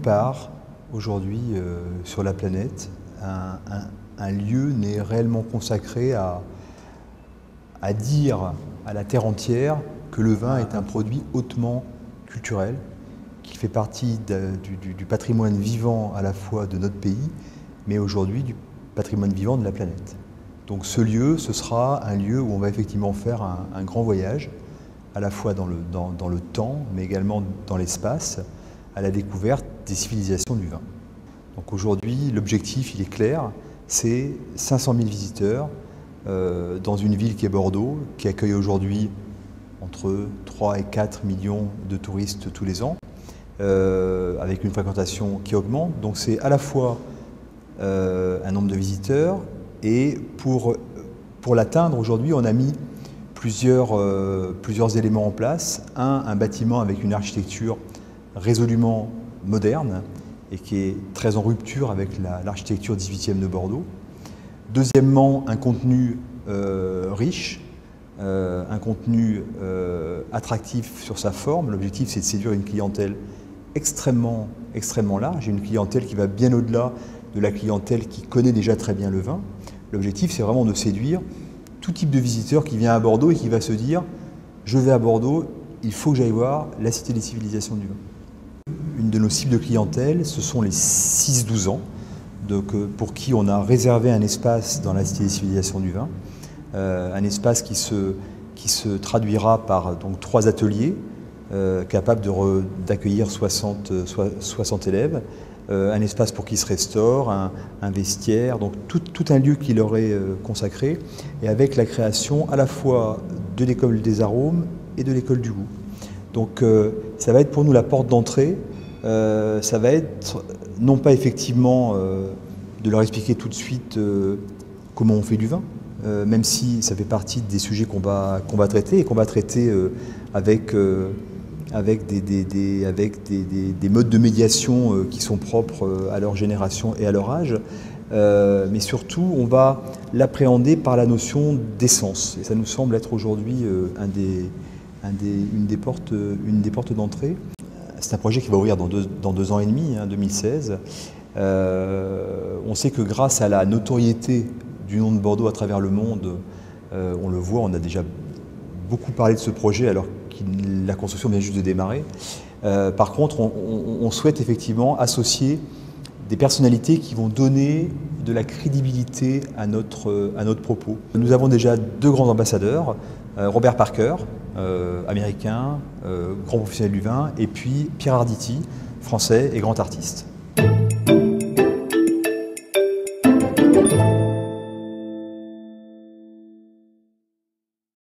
part aujourd'hui sur la planète, un lieu n'est réellement consacré à dire à la terre entière que le vin est un produit hautement culturel, qu'il fait partie du patrimoine vivant à la fois de notre pays, mais aujourd'hui du patrimoine vivant de la planète. Donc ce lieu, ce sera un lieu où on va effectivement faire un grand voyage, à la fois dans le temps, mais également dans l'espace, à la découverte des civilisations du vin. Donc aujourd'hui, l'objectif, il est clair, c'est 500 000 visiteurs dans une ville qui est Bordeaux, qui accueille aujourd'hui entre 3 et 4 millions de touristes tous les ans, avec une fréquentation qui augmente. Donc c'est à la fois un nombre de visiteurs, et pour l'atteindre aujourd'hui, on a mis plusieurs éléments en place. Un bâtiment avec une architecture résolument moderne et qui est très en rupture avec l'architecture 18e de Bordeaux. Deuxièmement, un contenu riche, un contenu attractif sur sa forme. L'objectif, c'est de séduire une clientèle extrêmement large, une clientèle qui va bien au-delà de la clientèle qui connaît déjà très bien le vin. L'objectif, c'est vraiment de séduire tout type de visiteur qui vient à Bordeaux et qui va se dire « je vais à Bordeaux, il faut que j'aille voir la cité des civilisations du vin ». Une de nos cibles de clientèle, ce sont les 6-12 ans, donc, pour qui on a réservé un espace dans la cité des civilisations du vin, un espace qui se traduira par donc, 3 ateliers capables d'accueillir 60 élèves, un espace pour qui se restaure, un vestiaire, donc tout un lieu qui leur est consacré, et avec la création à la fois de l'école des arômes et de l'école du goût. Donc ça va être pour nous la porte d'entrée, ça va être non pas effectivement de leur expliquer tout de suite comment on fait du vin, même si ça fait partie des sujets qu'on va traiter et qu'on va traiter avec des modes de médiation qui sont propres à leur génération et à leur âge, mais surtout on va l'appréhender par la notion d'essence. Et ça nous semble être aujourd'hui une des portes d'entrée. C'est un projet qui va ouvrir dans 2 ans et demi, 2016. On sait que grâce à la notoriété du nom de Bordeaux à travers le monde, on le voit, on a déjà beaucoup parlé de ce projet alors la construction vient juste de démarrer. Par contre, on souhaite effectivement associer des personnalités qui vont donner de la crédibilité à notre propos. Nous avons déjà 2 grands ambassadeurs, Robert Parker, américain, grand professionnel du vin, et puis Pierre Arditi, français et grand artiste.